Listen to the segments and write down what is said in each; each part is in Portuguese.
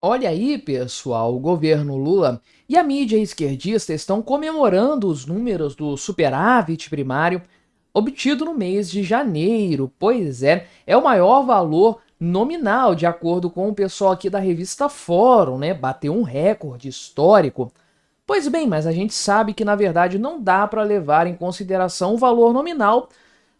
Olha aí, pessoal, o governo Lula e a mídia esquerdista estão comemorando os números do superávit primário obtido no mês de janeiro. Pois é o maior valor nominal, de acordo com o pessoal aqui da revista Fórum, né? Bateu um recorde histórico. Pois bem, mas a gente sabe que na verdade não dá para levar em consideração o valor nominal,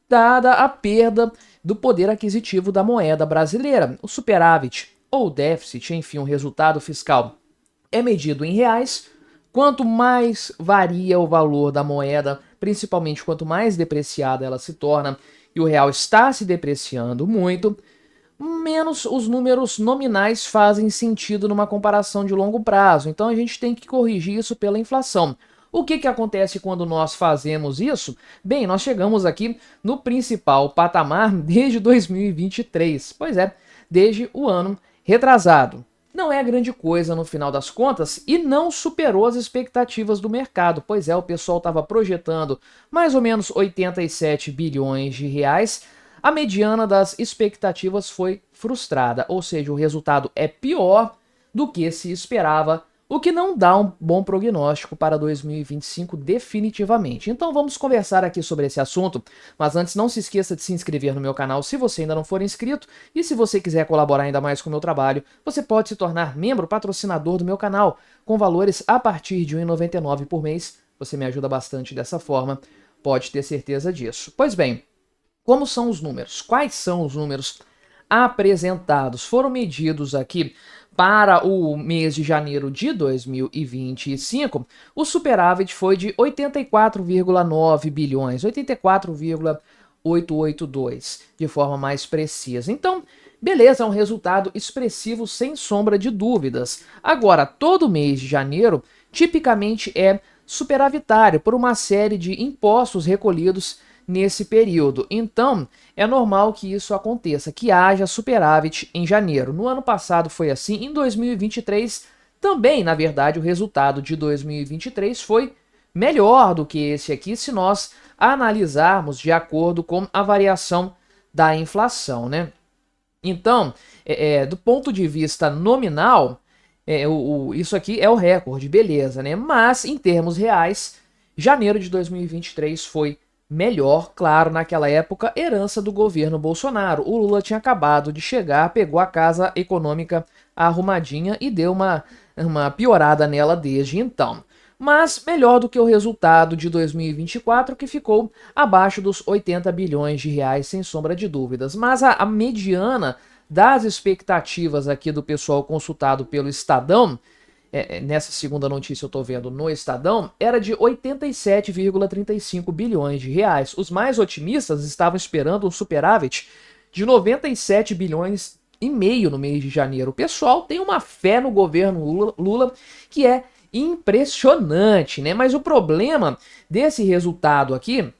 dada a perda do poder aquisitivo da moeda brasileira. O superávit ou déficit, enfim, o resultado fiscal, é medido em reais. Quanto mais varia o valor da moeda, principalmente quanto mais depreciada ela se torna, e o real está se depreciando muito, menos os números nominais fazem sentido numa comparação de longo prazo. Então a gente tem que corrigir isso pela inflação. O que acontece quando nós fazemos isso? Bem, nós chegamos aqui no principal patamar desde 2023. Pois é, desde o ano retrasado. Não é grande coisa no final das contas e não superou as expectativas do mercado. Pois é, o pessoal estava projetando mais ou menos 87 bilhões de reais. A mediana das expectativas foi frustrada, ou seja, o resultado é pior do que se esperava, o que não dá um bom prognóstico para 2025 definitivamente. Então vamos conversar aqui sobre esse assunto, mas antes não se esqueça de se inscrever no meu canal se você ainda não for inscrito, e se você quiser colaborar ainda mais com o meu trabalho, você pode se tornar membro patrocinador do meu canal, com valores a partir de R$ 1,99 por mês. Você me ajuda bastante dessa forma, pode ter certeza disso. Pois bem, como são os números? Quais são os números apresentados? Foram medidos aqui para o mês de janeiro de 2025, o superávit foi de 84,9 bilhões, 84,882, de forma mais precisa. Então, beleza, é um resultado expressivo sem sombra de dúvidas. Agora, todo mês de janeiro tipicamente é superavitário por uma série de impostos recolhidos nesse período. Então, é normal que isso aconteça, que haja superávit em janeiro. No ano passado foi assim, em 2023 também, na verdade, o resultado de 2023 foi melhor do que esse aqui, se nós analisarmos de acordo com a variação da inflação, né? Então, do ponto de vista nominal, isso aqui é o recorde, beleza, né? Mas, em termos reais, janeiro de 2023 foi melhor, claro, naquela época, herança do governo Bolsonaro. O Lula tinha acabado de chegar, pegou a casa econômica arrumadinha e deu uma piorada nela desde então. Mas melhor do que o resultado de 2024, que ficou abaixo dos 80 bilhões de reais, sem sombra de dúvidas. Mas a mediana das expectativas aqui do pessoal consultado pelo Estadão, nessa segunda notícia eu estou vendo no Estadão, era de 87,35 bilhões de reais. Os mais otimistas estavam esperando um superávit de 97 bilhões e meio no mês de janeiro. O pessoal tem uma fé no governo Lula que é impressionante, né? Mas o problema desse resultado aqui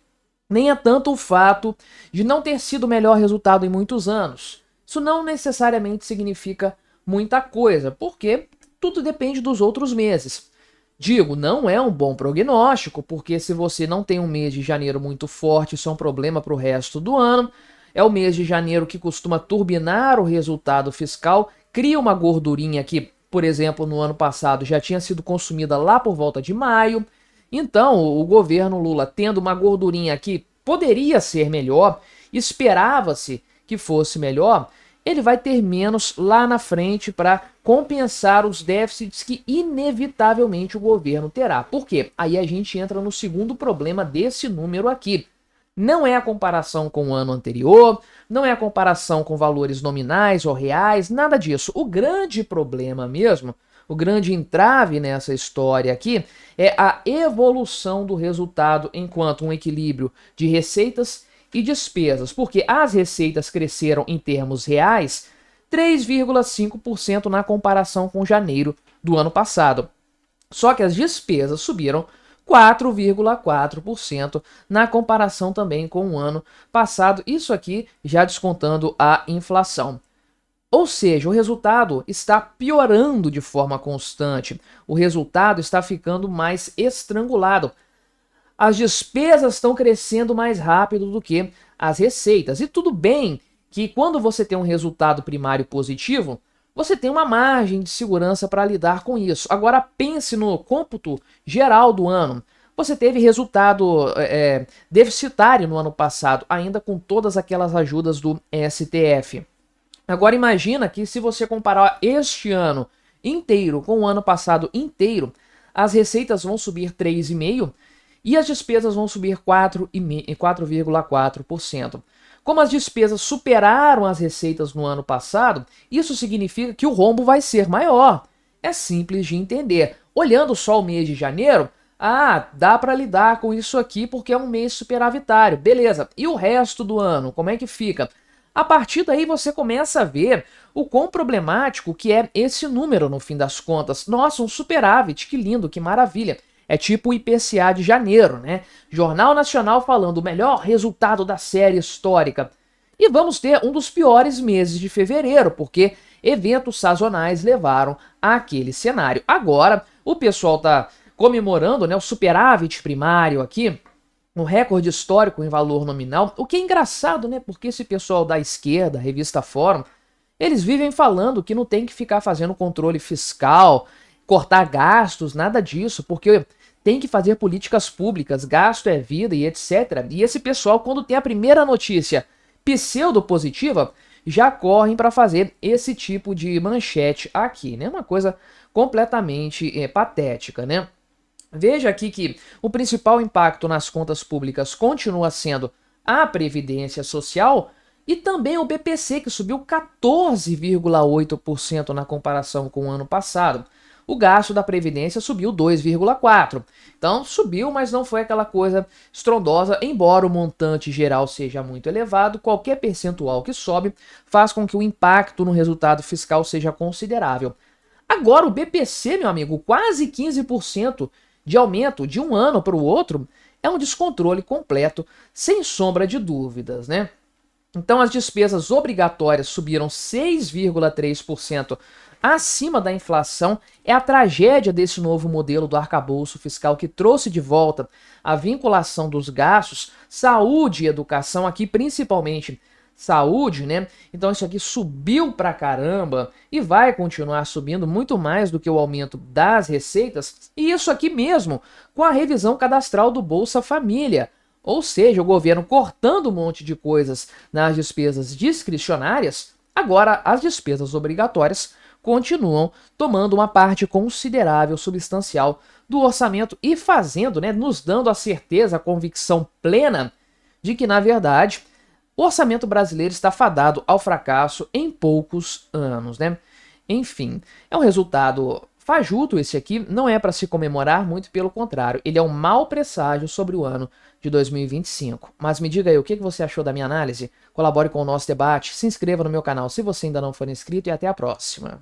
nem é tanto o fato de não ter sido o melhor resultado em muitos anos. Isso não necessariamente significa muita coisa, porque tudo depende dos outros meses. Digo, não é um bom prognóstico, porque se você não tem um mês de janeiro muito forte, isso é um problema para o resto do ano. É o mês de janeiro que costuma turbinar o resultado fiscal, cria uma gordurinha que, por exemplo, no ano passado já tinha sido consumida lá por volta de maio. Então, o governo Lula, tendo uma gordurinha que poderia ser melhor, esperava-se que fosse melhor, ele vai ter menos lá na frente para compensar os déficits que inevitavelmente o governo terá. Por quê? Aí a gente entra no segundo problema desse número aqui. Não é a comparação com o ano anterior, não é a comparação com valores nominais ou reais, nada disso. O grande problema mesmo, o grande entrave nessa história aqui, é a evolução do resultado enquanto um equilíbrio de receitas e despesas, porque as receitas cresceram em termos reais 3,5% na comparação com janeiro do ano passado. Só que as despesas subiram 4,4% na comparação também com o ano passado, isso aqui já descontando a inflação. Ou seja, o resultado está piorando de forma constante, o resultado está ficando mais estrangulado. As despesas estão crescendo mais rápido do que as receitas. E tudo bem que quando você tem um resultado primário positivo, você tem uma margem de segurança para lidar com isso. Agora pense no cômputo geral do ano. Você teve resultado deficitário no ano passado, ainda com todas aquelas ajudas do STF. Agora imagina que se você comparar este ano inteiro com o ano passado inteiro, as receitas vão subir 3,5% e as despesas vão subir 4,4%. Como as despesas superaram as receitas no ano passado, isso significa que o rombo vai ser maior. É simples de entender. Olhando só o mês de janeiro, dá para lidar com isso aqui porque é um mês superavitário. Beleza. E o resto do ano, como é que fica? A partir daí você começa a ver o quão problemático que é esse número no fim das contas. Nossa, um superávit, que lindo, que maravilha. É tipo o IPCA de janeiro, né? Jornal Nacional falando o melhor resultado da série histórica. E vamos ter um dos piores meses de fevereiro, porque eventos sazonais levaram àquele cenário. Agora, o pessoal tá comemorando, né, o superávit primário aqui, um recorde histórico em valor nominal, o que é engraçado, né? Porque esse pessoal da esquerda, revista Fórum, eles vivem falando que não tem que ficar fazendo controle fiscal, cortar gastos, nada disso, porque tem que fazer políticas públicas, gasto é vida e etc. E esse pessoal, quando tem a primeira notícia pseudo-positiva, já correm para fazer esse tipo de manchete aqui, né? Uma coisa completamente patética, né? Veja aqui que o principal impacto nas contas públicas continua sendo a Previdência Social e também o BPC, que subiu 14,8% na comparação com o ano passado. O gasto da Previdência subiu 2,4%. Então subiu, mas não foi aquela coisa estrondosa, embora o montante geral seja muito elevado, qualquer percentual que sobe faz com que o impacto no resultado fiscal seja considerável. Agora o BPC, meu amigo, quase 15% de aumento de um ano para o outro, é um descontrole completo, sem sombra de dúvidas, né? Então as despesas obrigatórias subiram 6,3% acima da inflação. É a tragédia desse novo modelo do arcabouço fiscal que trouxe de volta a vinculação dos gastos, saúde e educação, aqui principalmente saúde, né? Então isso aqui subiu pra caramba e vai continuar subindo muito mais do que o aumento das receitas, e isso aqui mesmo com a revisão cadastral do Bolsa Família. Ou seja, o governo cortando um monte de coisas nas despesas discricionárias, agora as despesas obrigatórias continuam tomando uma parte considerável, substancial do orçamento e fazendo, né, nos dando a certeza, a convicção plena de que, na verdade, o orçamento brasileiro está fadado ao fracasso em poucos anos, né? Enfim, é um resultado fajuto esse aqui, não é para se comemorar, muito pelo contrário, ele é um mau presságio sobre o ano de 2025. Mas me diga aí, o que você achou da minha análise? Colabore com o nosso debate, se inscreva no meu canal se você ainda não for inscrito e até a próxima.